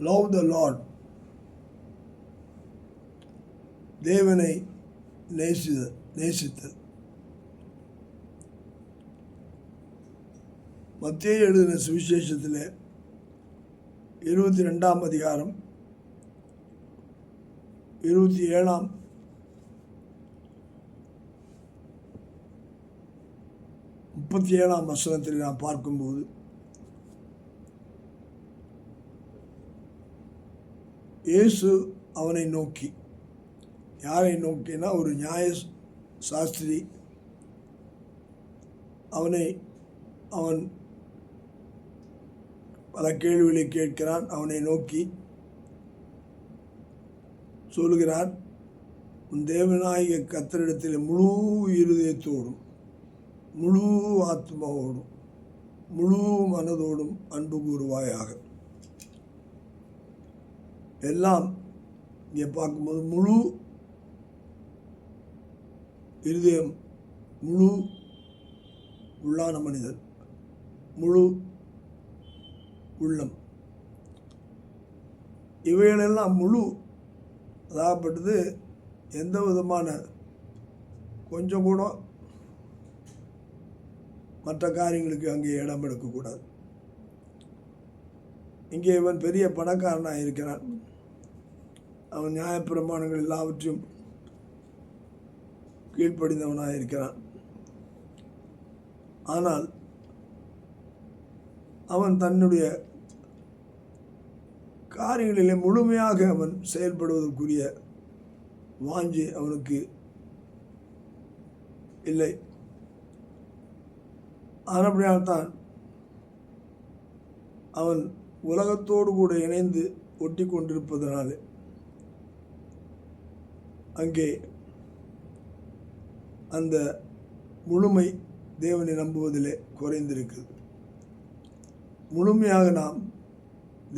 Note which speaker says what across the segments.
Speaker 1: Love த Lord, தேவனை நேசித்தல். மத்தேயு எழுதின சுவிசேஷத்தில் 22ஆம் அதிகாரம் 27ஆம் வசனத்தில் நாம் பார்க்கும்போது, இயேசு அவனை நோக்கி, யாரை நோக்கினா ஒரு நியாய சாஸ்திரி, அவன் பல கேள்விகளை கேட்கிறான். அவனை நோக்கி சொல்கிறான், உன் தேவனாகிய கர்த்தரிடத்தில் முழு இருதயத்தோடும் முழு ஆத்மாவோடும் முழு மனதோடும் அன்பு கூறுவாயாக. எல்லாம் இங்கே பார்க்கும்போது முழு இருதயம், முழு உள்ளான மனிதன், முழு உள்ளம், இவைகளெல்லாம் முழு அதாகப்பட்டது. எந்த விதமான கொஞ்சம் கூட மற்ற காரியங்களுக்கு அங்கே இடம் எடுக்கக்கூடாது. இங்கே இவன் பெரிய பணக்காரனாக இருக்கிறான். அவன் நியாயப்பிரமாணங்கள் எல்லாவற்றையும் கீழ்ப்படிந்தவனாக இருக்கிறான். ஆனால் அவன் தன்னுடைய காரியங்களிலே முழுமையாக அவன் செயல்படுவதற்குரிய வாஞ்சி அவனுக்கு இல்லை. ஆனபடியால்தான் அவன் உலகத்தோடு கூட இணைந்து ஒட்டி கொண்டிருப்பதனாலே அங்கே அந்த முழுமை தேவனை நம்புவதிலே குறைந்திருக்கிறது. முழுமையாக நாம்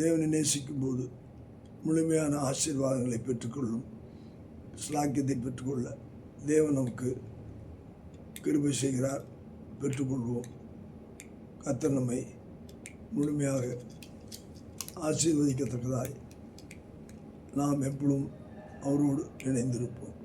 Speaker 1: தேவனை நேசிக்கும் போது முழுமையான ஆசீர்வாதங்களை பெற்றுக்கொள்ளும் ஸ்லாக்கியத்தை பெற்றுக்கொள்ள தேவன் நமக்கு கிருபை செய்கிறார். பெற்றுக்கொள்வோம். கர்த்தர் நம்மை முழுமையாக ஆசீர்வதிக்கத்தக்கதாய் நாம் எப்பொழுதும் அவரோடு இணைந்திருப்போம்.